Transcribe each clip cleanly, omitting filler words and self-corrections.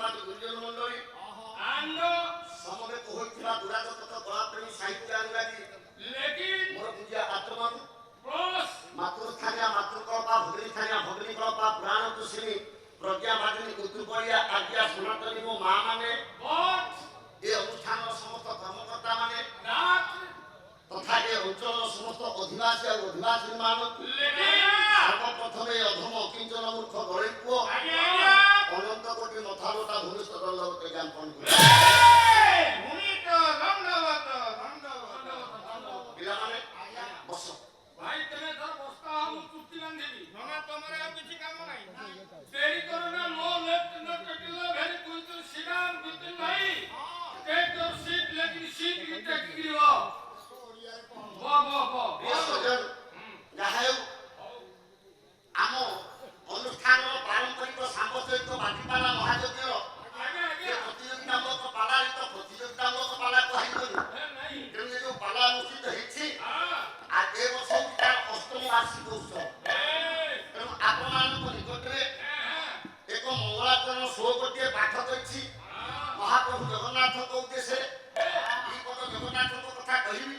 ଆଶୀର୍ବାଦ ଗୁରୁଜନ ମଣ୍ଡଳୀ आंद ସମବେ କହୁଥିବା ଦୁରାଗତ କଳାପ୍ରେମୀ ସାହିତ୍ୟ ଅନୁରାଗୀ लेकिन ମୋର ପୂଜ୍ୟ ଆତ୍ମବାବୁ प्लस ମାତୃସ୍ଥାନୀୟ ମାତୃକଳପା ଭଗିନୀ ଭଗିନୀ କଳପା ପୁରାଣ କୁଶିନୀ ପ୍ରଜ୍ଞାବାଦିନୀ କୁତୁପଳିଆ ଆଜ୍ଞା ସନାତନୀ ମୋ ମା ମାନେ बॉट ଏ ଅନୁଷ୍ଠାନର ସମସ୍ତ କର୍ମକର୍ତ୍ତା ମାନେ नाक ତଥା ଏ ଅଞ୍ଚଳର ସମସ୍ତ ଅଧିବାସୀ ଆଉ ଅଧିବାସୀ ମାନଙ୍କୁ लेकिन ସର୍ବପ୍ରଥମେ ଅଧମ ଅକିଞ୍ଚନ ମୂର୍ଖ ଗଳି ପୁଅ आगे ଅନନ୍ତ କୋଟି ମଥାଲୋଟା ଭୂମିଷ୍ଠ ଦଣ୍ଡବତ ଜ୍ଞାପନ କରେ भूमि तो दंडवत ପିଲାମାନେ ବସ भाई तने धर बस्ता हम चुट्टी बांधिबी नना तमरे आ किछि काम नाही देरी करो ना नो लेफ्ट नॉट टेकिलो वेरी क्विक सिडान बिपिन भाई टेक योर सीट लेकिन सीट यू टेक गिरो ପ୍ରିୟ ସଜ୍ଜନ ଯାହା ହେଉ ଆମ ଅନୁଷ୍ଠାନର ପାରମ୍ପରିକ ସାମ୍ପ୍ରଦାୟିକ ବାଟିପାଲା ମହାଯଜ୍ଞର आगे ଏ आगे ପ୍ରତିଯୋଗିତାମୂଳକ ପାଲାରେ ତ ପ୍ରତିଯୋଗିତାମୂଳକ ପାଲା କୁହାଯିବନି नहीं ତେଣୁ ଏ ଯୋଉ ପାଲା ଅନୁଷ୍ଠିତ ହେଇଛି हां ଆଉ ଏ ବର୍ଷ ହେଉଛି ତାର ଅଷ୍ଟମ ବାର୍ଷିକ ଉତ୍ସବ ए ତେଣୁ ଆପଣମାନଙ୍କ ନିକଟରେ ଏକ ମଙ୍ଗଳାଚରଣ ଶୋ ଗୋଟିଏ ପାଠ କରିଛି ମହାପ୍ରଭୁ ଜଗନ୍ନାଥଙ୍କ ଉଦ୍ଦେଶ୍ୟରେ ଦୁଇ ପଦ ଜଗନ୍ନାଥଙ୍କ କଥା କହିବି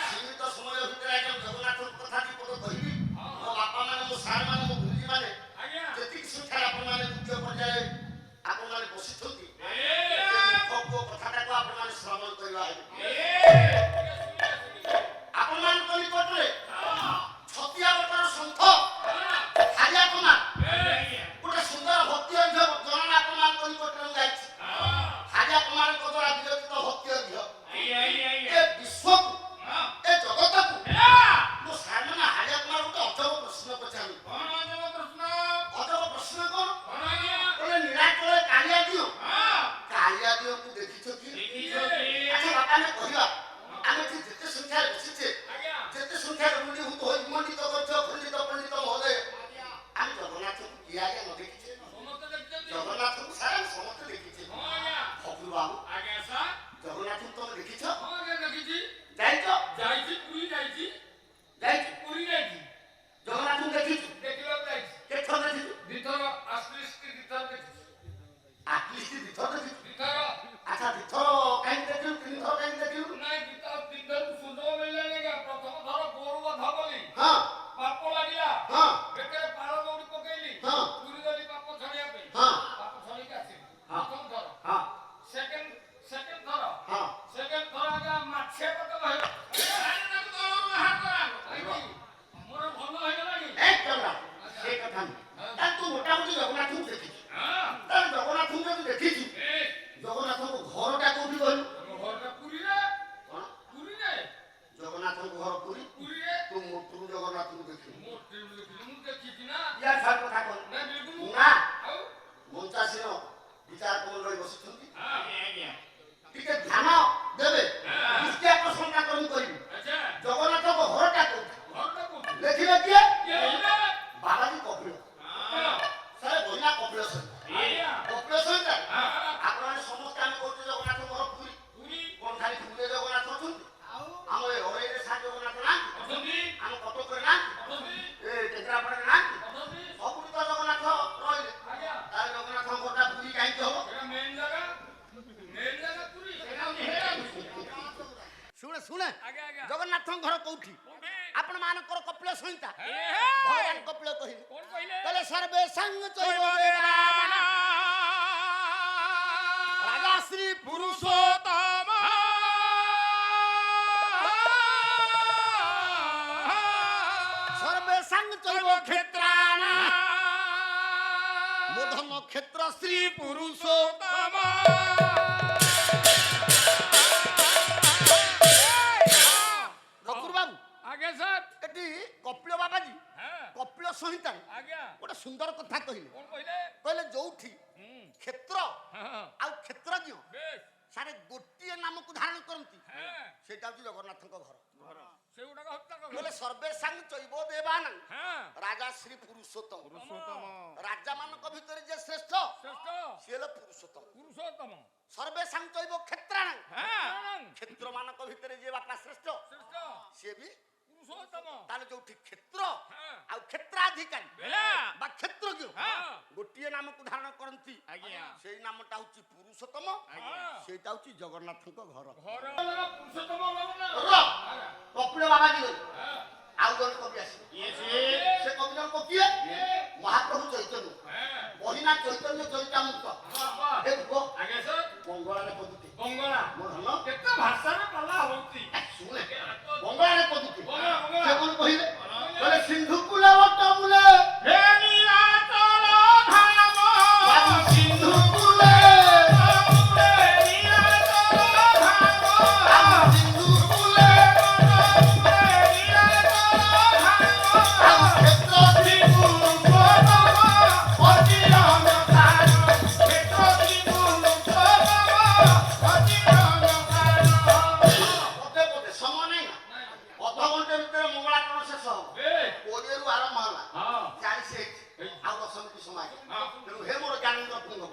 ସୀମିତ ସମୟ ଭିତରେ ଆଜ୍ଞା ଜଗନ୍ନାଥଙ୍କ କଥା ଦୁଇ ପଦ କହିବି ମୋ ବାପା ମାନେ ମୋ ସାର୍ ମାନେ ମୋ ଗୁରୁଜୀ ମାନେ आगे ଯେତିକି ସଂଖ୍ୟାରେ ଆପଣମାନେ ଦ୍ୱିତୀୟ ପର୍ଯ୍ୟାୟରେ ଆପଣମାନେ ବସିଛନ୍ତି ए ମୁଖ କଥାଟାକୁ ଆପଣମାନେ ଶ୍ରବଣ କରିବା ହେବେ ଆପଣମାନଙ୍କ ନିକଟରେ ଛତିଆ ବଟର ସନ୍ଥ ହାରିଆ କୁମାର ଗୋଟେ ସୁନ୍ଦର ଭକ୍ତି ଅଧ୍ୟ ଜଣନା ଆପଣମାନଙ୍କ ନିକଟରେ ମୁଁ ଯାଇଛି ହାରିଆ କୁମାରଙ୍କ ଦ୍ୱାରା ବିରଚିତ ଭକ୍ତି ଅଧ୍ୟ ଏ ବିଶ୍ୱକୁ ଏ ଜଗତକୁ ମୋ ସାର୍ମାନେ ହାରିଆ କୁମାର ଗୋଟେ ଅଜବ ପ୍ରଶ୍ନ ପଚାରିଲେ ଅଜବ ପ୍ରଶ୍ନ କଣ କହିଲେ ନୀଳାଚଳରେ କାଳିଆ ଦିଅ କାଳିଆ ଦିଅକୁ ଦେଖିଛ କି ଆଚ୍ଛା ବାପା ଆମେ କହିବା ଆମେ ଏଠି ଯେତେ ସଂଖ୍ୟାରେ ବସିଛେ ଯେତେ ସଂଖ୍ୟାରେ ମଣ୍ଡିତ କରିଛ ପଣ୍ଡିତ ମହୋଦୟ ଆମେ ଜଗନ୍ନାଥଙ୍କୁ କିଏ ଆଜ୍ଞା ନ ଦେଖିଛେ ଜଗନ୍ନାଥଙ୍କୁ ସାର୍ ଆମେ ସମସ୍ତେ ଦେଖିଛେ ଫକୀର ବାବୁ ଜଗନ୍ନାଥଙ୍କୁ ତମେ ଦେଖିଛ ଯାଇଛ ଯାଇଛ ଜଗନ୍ନାଥଙ୍କୁ ଦେଖିଛୁ କେତେଥର ଦେଖିଛୁ ଆଟଲିଷ୍ଟ ଦିଥର ଦେଖିଛୁ ଆଚ୍ଛା ଦିଥର କାହିଁକି ଦେଖିଲୁ ତିନିଥର କାହିଁକି ଦେଖିଲୁ ହଁ ପାପ ଲାଗିଲା ହଁ ବେକରେ ପାଳ ଦଉଡ଼ି ପକେଇଲି ହଁ ପୁରୀ ଗଲି ପାପ ଛାଡ଼ିବା ପାଇଁ ହଁ ପାପ ଛାଡ଼ିକି ଆସିଲି ହଁ। ପ୍ରଥମ ଥର ହଁ ସେକେଣ୍ଡ ହଁ ଥର ଆଜ୍ଞା ମାଛିଆ ପକେଇ ହେଲା ମୋର ଭଲ ହେଇଗଲାଣି ଏକଦମ ସେ କଥା ନୁହେଁ ତାହେଲେ ତୁ ମୋଟାମୋଟି ଜଗନ୍ନାଥଙ୍କୁ ଦେଖିଛୁ ତାହେଲେ ଜଗନ୍ନାଥଙ୍କୁ ଯଦି ଦେଖିଛୁ ଜଗନ୍ନାଥଙ୍କ ଘରଟା କୋଉଠି କହିଲୁ ଆମ ଘରଟା ପୁରୀରେ କଣ ପୁରୀରେ ଜଗନ୍ନାଥଙ୍କ ଘର ପୁରୀ ପୁରୀରେ ତୁ ମୋଟରୁ ଜଗନ୍ନାଥଙ୍କୁ ଦେଖିଲୁ ମୁଁ ଦେଖିଛି ନା ୟା ଛାଡ଼ କଥା କହ ନା ବିଲକୁଲ ନା ଆଉ ମଞ୍ଚାସୀନ ବିଚାରକ ମଣ୍ଡଳୀ ବସିଛନ୍ତି ଆଜ୍ଞା ଟିକେ ଧ୍ୟାନ ଦେବେ ଦୃଷ୍ଟି ଆକର୍ଷଣ କରି କରିବି ଆଚ୍ଛା ଜଗନ୍ନାଥଙ୍କ ଘରଟା କୋଉଠି ଘରଟା କୋଉଠି ଲେଖିଲେ କିଏ କିଏ ବାବାଜୀ କପିଳ ସାର୍ ବହିନା କପିଳ ଆଜ୍ଞା କପିଳ ସହିତ ଆପଣମାନେ ସମସ୍ତେ ଆମେ କହୁଛୁ ଜଗନ୍ନାଥଙ୍କ ଘର ପୁରୀ ପୁରୀ କଣ ଖାଲି ପୁରୀରେ ଜଗନ୍ନାଥ ଅଛନ୍ତି ଆମ ଏ ଅରେଇରେ ସାର୍ ଜଗନ୍ନାଥ ନାହାନ୍ତି ଅଛନ୍ତି ଆମ କଟକରେ ନାହାନ୍ତି ଅଛନ୍ତି ଏ କେନ୍ଦ୍ରାପଡ଼ାରେ ନାହାନ୍ତି ଅଛନ୍ତି ସବୁଠି ତ ଜଗନ୍ନାଥ ରହିଲେ ଆଜ୍ଞା ତାହେଲେ ଜଗନ୍ନାଥଙ୍କ ଘରଟା ପୁରୀ କାହିଁକି ହବ ଏଟା ମେନ୍ ଜାଗା ପୁରୀ ଶୁଣେ ଶୁଣେ ଆଜ୍ଞା ଆଜ୍ଞା ଜଗନ୍ନାଥଙ୍କ ଘର କୋଉଠି କୋଉଠି ଆପଣ ମାନଙ୍କର କପିଳ ସଂହିତା ହେ ଭଗବାନ କପିଳ କହିଲେ କଣ କହିଲେ କହିଲେ ସର୍ବେ ସାଙ୍ଗ ଚୈବ ରାଜା ଶ୍ରୀ ପୁରୁଷୋତ୍ତମ ସର୍ବେ ସାଙ୍ଗ ଚୈବ କ୍ଷେତ୍ରାଣ ମୋଧ ନକ୍ଷତ୍ର ଶ୍ରୀ ପୁରୁଷୋତ୍ତମ ଠାକୁର ବାବୁ ଆଜ୍ଞା ସାର୍ ଏଠି କପିଳ ବାବାଜୀ ହଁ କପିଳ ସଂହିତାରେ ଆଜ୍ଞା ଗୋଟେ ସୁନ୍ଦର କଥା କହିଲେ କଣ କହିଲେ କହିଲେ ଯୋଉଠି କ୍ଷେତ୍ର ହଁ ଆଉ କ୍ଷେତ୍ରଜ୍ଞ ବେଶ ସାରେ ଗୋଟିଏ ନାମକୁ ଧାରଣ କରନ୍ତି ହଁ ସେଇଟା ହଉଛି ଜଗନ୍ନାଥଙ୍କ ଘର ଘର ସେଗୁଡାକ ହତ୍ୟା କର କହିଲେ ସର୍ବେ ସାଙ୍ଗ ଚୈବ ଦେବାନ ହଁ ରାଜା ଶ୍ରୀ ପୁରୁଷୋତ୍ତମ ପୁରୁଷୋତ୍ତମ ରାଜା ମାନଙ୍କ ଭିତରେ ଯେ ଶ୍ରେଷ୍ଠ ଶ୍ରେଷ୍ଠ ସିଏ ହେଲେ ପୁରୁଷୋତ୍ତମ ପୁରୁଷୋତ୍ତମ ସର୍ବେ ସାଙ୍ଗ ଚୈବ କ୍ଷେତ୍ରାଣ ହଁ କ୍ଷେତ୍ର ମାନଙ୍କ ଭିତରେ ଯିଏ ବାପା ଶ୍ରେଷ୍ଠ ଶ୍ରେଷ୍ଠ ସିଏ ବି ପୁରୁଷୋତ୍ତମ ତାହେଲେ ଯୋଉଠି କ୍ଷେତ୍ର ହଁ ଆଉ କ୍ଷେତ୍ରାଧିକାରୀ ହେଲା ବା କ୍ଷେତ୍ରଜ୍ଞ ହଁ ଗୋଟିଏ ନାମକୁ ଧାରଣ କରନ୍ତି ଆଜ୍ଞା ସେଇ ନାମଟା ହଉଛି ପୁରୁଷୋତ୍ତମ ଆଜ୍ଞା ସେଇଟା ହଉଛି ଜଗନ୍ନାଥଙ୍କ ଘର ଘର ପୁରୁଷୋତ୍ତମ ନା କପିଳ ବାବାଜୀ ଗଲେ ଆଉ ଜଣେ କବି ଆସିବେ ଇଏ ସେ କବି ଜଣକ କିଏ ମହାପ୍ରଭୁ ଚୈତନ୍ୟ ମହିନା ଚୈତନ୍ୟ ଚରିତାମୃତ ଏ ପୁଅ ଆଜ୍ଞା ସାର୍ ବଙ୍ଗଳାରେ ପଦୁଛି ବଙ୍ଗଳା ମୋ ଧନ କେତେ ଭାଷାରେ ପାଲା ହଉଛି ଶୁଣେ ବଙ୍ଗଳାରେ ପଦୁଛି ବଙ୍ଗଳା ବଙ୍ଗଳା ସେ କଣ କହିଲେ କହିଲେ ସିନ୍ଧୁ କୂଳବଟ ମୂଳେ ହେ ନୀଳାଚଳ ଧାମ ବାବୁ ସିନ୍ଧୁ କୂଳେ ନୀଳାଚଳ ଧାମ ବାବୁ ସିନ୍ଧୁ କୂଳେ ଆଉ କ୍ଷେତ୍ର ପଦେ ପଦେ ସମୟ ନାହିଁ ନା ଅଧଘଣ୍ଟେ ଭିତରେ ମଙ୍ଗଳାକରଣ ଶେଷ ହବ 20ରୁ ଆରମ୍ଭ ହେଲା 40 ହେଇଛି ଆଉ 10 ମିନିଟ୍ ସମୟ ଅଛି। ତେଣୁ ହେ ମୋର ଜ୍ଞାନେନ୍ଦ୍ର ପୁଙ୍ଗ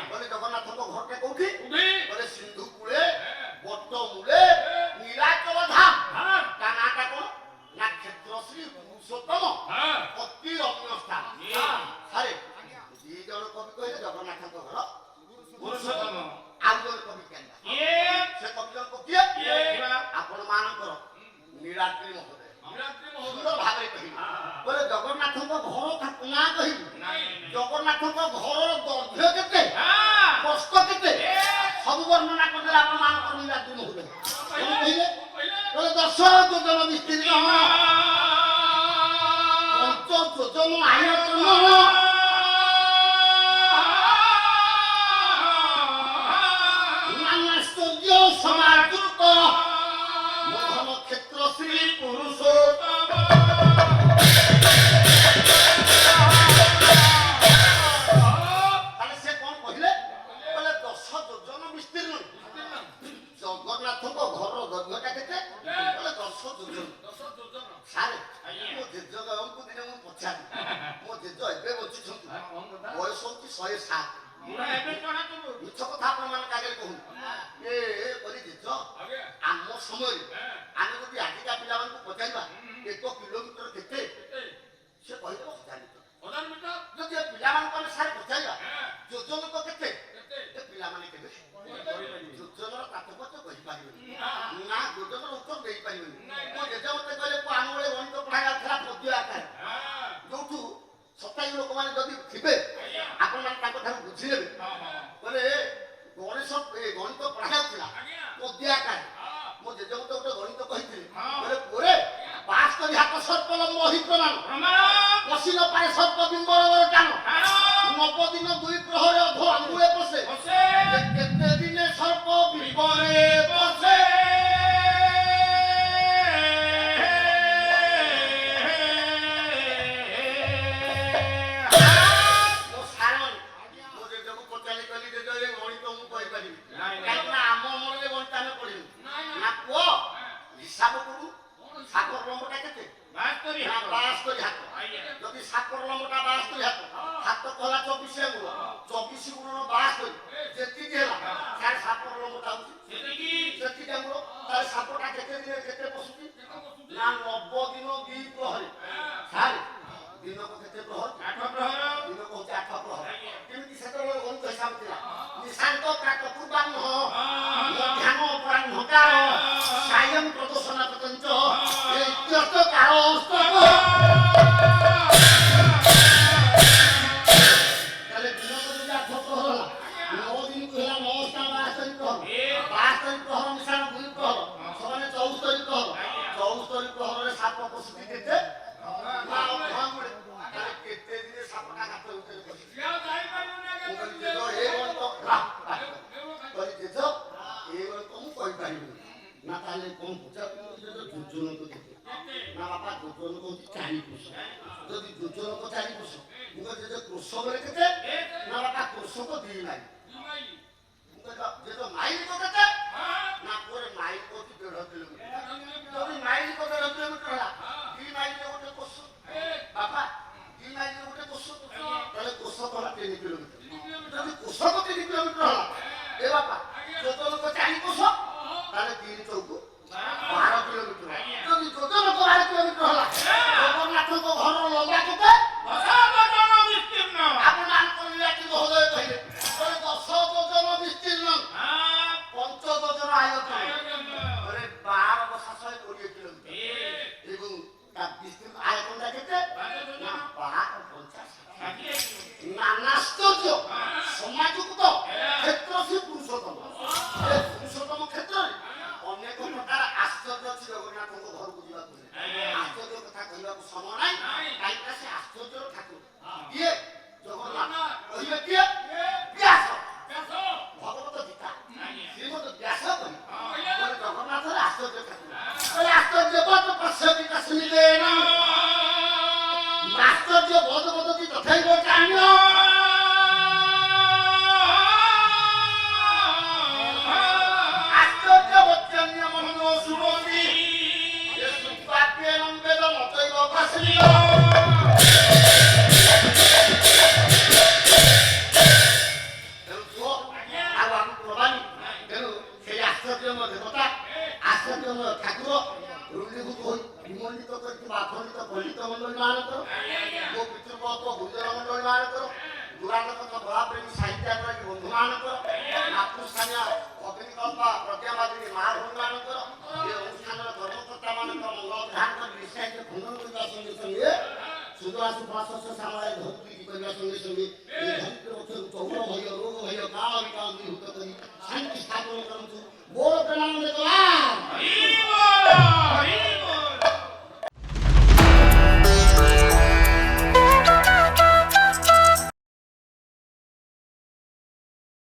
କହିଲେ ଜଗନ୍ନାଥଙ୍କ ଘରଟା କୋଉଠି କହିଲେ ସିନ୍ଧୁ କୂଳେ ବଟ ମୂଳେ ନୀଳାଚଳ ଧାମ ତା ନାଁଟା କଣ ନା କ୍ଷେତ୍ରଶ୍ରୀ ପୁରୁଷୋତ୍ତମ ଅତି ରମ୍ୟ ସ୍ଥାନ ସାରେ ଦି ଜଣ କବି କହିଲେ ଜଗନ୍ନାଥଙ୍କ ଘର ପୁରୁଷୋତ୍ତମ ଆଉ ଜଣେ କବି କେନ୍ତା ସେ କବି ଜଣକ କିଏ ଆପଣ ମାନଙ୍କର ନୀଳାଦ୍ରି ମହୋଦୟ ସୁନ୍ଦର ଭାବରେ କହିଲେ କହିଲେ ଜଗନ୍ନାଥଙ୍କ ଘର ନାଁ କହିବି ଜଗନ୍ନାଥଙ୍କ ଘରର ଦୈର୍ଘ୍ୟ କେତେ ପ୍ରସ୍ତ କେତେ ସବୁ ବର୍ଣ୍ଣନା କରିଦେଲେ ଆପଣ ମାନଙ୍କର ନୀଳାଦ୍ରି ମହୋଦୟ କଣ କହିଲେ କହିଲେ 10 ଯୋଜନ ବିସ୍ତୀର୍ଣ୍ଣ ପଞ୍ଚ ଯୋଜନ ଆୟତନ ନାନାଶ୍ଚର୍ଯ୍ୟ ସମାଦୃତ ମୋହନ କ୍ଷେତ୍ର ଶ୍ରୀ ପୁରୁଷୋତ୍ତମ ତାହେଲେ ସେ କଣ କହିଲେ କହିଲେ 10 ଯୋଜନ ବିସ୍ତୀର୍ଣ୍ଣ ଜଗନ୍ନାଥଙ୍କ ଘରର ଦୈର୍ଘ୍ୟଟା କେତେ କହିଲେ 10 ଯୋଜନ ସାରେ ମୋ ଜେଜଙ୍କୁ ଦିନେ ମୁଁ ପଚାରି ମୋ ଜେଜ ଏବେ ବଞ୍ଚିଛନ୍ତି ବୟସ ହଉଛି 107 ମିଛ କଥା ଆପଣମାନଙ୍କ ଆଗରେ କହୁନି କହିଲି ଜେଜ ଆମ ସମୟରେ ଆମେ ଯଦି ଆଜିକା ପିଲାମାନଙ୍କୁ ପଚାରିବା 1 କିଲୋମିଟର କେତେ ସେ କହିଦେବ 1000 ମିଟର ଯଦି ଏ ପିଲାମାନଙ୍କୁ ଆମେ ସାର୍ ପଚାରିବା ଯୋଜନକ କେତେ ଏ ପିଲାମାନେ କେବେ ଯୋଜନର ତାତ୍ପର୍ଯ୍ୟ କହିପାରିବେନି ନା ଯୋଜନର ଉତ୍ତର ଦେଇପାରିବେନି ମୋ ଜେଜ ମତେ କହିଲେ ଆମ ବେଳେ ଗଣିତ ପଢା ଯାଉଥିଲା ପଦ୍ୟ ଆକାରରେ ଯୋଉଠୁ 27 ଲୋକମାନେ ଯଦି ଥିବେ ଆପଣମାନେ ତାଙ୍କ ଠାରୁ ବୁଝିନେବେ କହିଲେ ଗଣିତ ପଢା ଯାଉଥିଲା ପଦ୍ୟ ଆକାରରେ ମୋ ଜେଜ ମତେ ଗୋଟେ ଗଣିତ କହିଥିଲେ କହିଲେ ପୁରେ 72 ହାତ ସର୍ପ ଲମ୍ବ ଅହିପ୍ରମାଣ ପଶି ନ ପାରେ ସର୍ପ ବିମ୍ବର ଟାଣ 9 ଦିନ 2 ପ୍ରହରେ ଅଧ ଆଙ୍ଗୁଳେ ପଶେ କେତେ ଦିନେ ସର୍ପ ବିମ୍ବରେ ପଶେ ମୋ ସାରମାନେ ମୋ ଜେଜକୁ ପଚାରି କହିଲି ଜେଜ ଏ ଗଣିତ ମୁଁ କହିପାରିବି କାହିଁକିନା ଆମ ଅମଳରେ ଗଣିତ ଆମେ ପଢିବୁ ନା ପୁଅ ହିସାବ କରୁ ସାପର ଲମ୍ବଟା କେତେ 72 ହାତ ଯଦି ସାପର ଲମ୍ବଟା 72 ହାତ କଲା 24 ଆଙ୍ଗୁଳ 24 ଗୁଣନ 72 ଯେତିକି ହେଲା ତାର ସାପର ଲମ୍ବଟା ହଉଛି ସେତିକି ଆଙ୍ଗୁଳ ତାର ସାପଟା କେତେ ଦିନରେ କେତେ ପଶୁଛି ନା 90 ଦିନ 2 ପ୍ରହରେ ସାରେ ଦିନକୁ କେତେ ପ୍ରହର 8 ପ୍ରହର ଦିନକୁ ହଉଛି 8 ପ୍ରହର କେମିତି ସେତେବେଳେ ଗଣିତ ହିସାବ ଥିଲା ନିଶାନ୍ତ ପ୍ରାତ ପୂର୍ବାହ୍ନ ମଧ୍ୟାହ୍ନ ଅପରାହ୍ନ କାଳ ସାୟଂ ପ୍ରଦୋଷଣ ପତଞ୍ଚ ଇତ୍ୟର୍ଥ କାଳ ତାହେଲେ ଦିନକୁ ଯଦି 8 ପ୍ରହର ହେଲା 9 ଦିନକୁ ହେଲା 9 ଟା 72 ପ୍ରହର ମିଶାଣ 2 ପ୍ରହର ସେମାନେ 74 ପ୍ରହର 74 ପ୍ରହରରେ ସାପ ପଶୁଛି କେତେ ନା ଅଧାଙ୍ଗୁଳେ ତାହେଲେ କେତେ ଦିନେ ସାପଟା ହାତ ଭିତରେ ପଶୁଛି ମୁଁ କହିପାରିବିନି ନା ତାହେଲେ କଣ ଯୋଜନକ କେତେ ନା ବାପା ଯୋଜନକ ହଉଛି 4 କୋଶ ଯଦି ଯୋଜନକ 4 କୋଶ ମୁଁ କହିଲି ଯେ କୃଷକରେ କେତେ ନା ବାପା କୃଷକ 2 ମାଇଲ ମୁଁ କହିଲି ଯେ ମାଇଲ କେତେ ନା ପରେ ମାଇଲ ହଉଛି 1.5 କିଲୋମିଟର ଯଦି ମାଇଲ 1.5 କିଲୋମିଟର ହେଲା 2 ମାଇଲରେ ଗୋଟେ କୋଶ ବାପା 2 ମାଇଲରେ ଗୋଟେ କୋଶ ତାହେଲେ କୋଶ ହେଲା 3 କିଲୋମିଟର ଯଦି କୋଶକ 3 କିଲୋମିଟର ହେଲା ଏ ବାପା ଯୋଜନକ 4 କୋଶ ତାହେଲେ 3 ଚୌକ 12 କିଲୋମିଟର ଯଦି ଯୋଜନକ 12 କିଲୋମିଟର ଏ ପୁରୁଷୋତ୍ତମ କ୍ଷେତ୍ରରେ ଅନେକ ପ୍ରକାର ଆଶ୍ଚର୍ଯ୍ୟ ଅଛି ଜଗନ୍ନାଥଙ୍କ ଘରକୁ ଯିବାକୁ ହେଲେ। ଆଶ୍ଚର୍ଯ୍ୟ କଥା କହିବାକୁ ସମୟ ନାହିଁ, କାହିଁକିନା ସେ ଆଶ୍ଚର୍ଯ୍ୟର ଠାକୁର। କିଏ? ଜଗନ୍ନାଥ। କହିବେ କିଏ? ବ୍ୟାସ। ଭଗବତ ଗୀତା ଶ୍ରୀମଦ୍ ବ୍ୟାସ କହି ଜଗନ୍ନାଥର ଆଶ୍ଚର୍ଯ୍ୟ ଠାକୁର। ଆଶ୍ଚର୍ଯ୍ୟ ବୋଧ ପଶ୍ୟତି ତସ୍ମିନ୍ ଆଶ୍ଚର୍ଯ୍ୟ ବୋଧ ବଦତି ତଥୈବ ଚାନ୍ୟ। ଆଶ୍ଚର୍ଯ୍ୟ ବଚନ୍ୟ ମନୋ ଶୁଣୋତି ୟେଷୁ ବାକ୍ୟେନ ବେଦ ମତୈବ ଭାସନୀୟ। ଆଶ୍ଚର୍ଯ୍ୟ ଠାକୁର ରୁଣ୍ଡୀଭୂତ ହୋଇ ବିମଣ୍ଡିତ କରିଥିବା ଆଖଣ୍ଡିତ ପଣ୍ଡିତ ମଣ୍ଡଳୀ ମାନଙ୍କର ମୋ ପିତୃପକ୍ଷ ଗୁରୁଜନ ମଣ୍ଡଳୀ ମାନଙ୍କର ଦୁରାନ୍ତକ ବଳାପ୍ରେମୀ ସାହିତ୍ୟାଗ୍ରାହୀ ବନ୍ଧୁ ମାନଙ୍କର ମାତୃସ୍ଥାନୀୟ ଅଗ୍ନିକଳ୍ପ ପ୍ରଜ୍ଞାବାଦିନୀ ମହାଭୂମି ମାନଙ୍କର ଏ ଅନୁଷ୍ଠାନର କର୍ମକର୍ତ୍ତା ମାନଙ୍କର ମଙ୍ଗଳ ବିଧାନ କରି ନିଶ୍ଚିତ ଖଣ୍ଡନ କରିବା ସଙ୍ଗେ ସଙ୍ଗେ ସୁଦଳାସୁ ପ୍ରଶସ୍ତ ସାମଳାଏ ଧରିତ୍ରୀ କରିବା ସଙ୍ଗେ ସଙ୍ଗେ ଏ ଧରିତ୍ରୀ ପକ୍ଷରୁ ଚୌର ଭୟ ରୋଗ ଭୟ କାଳ ବିକାଳ ଦୂରୀଭୂତ କରି ଶାନ୍ତି ସ୍ଥାପନ କରନ୍ତୁ। ବୋଳ ପ୍ରଣାମ ଦେବା।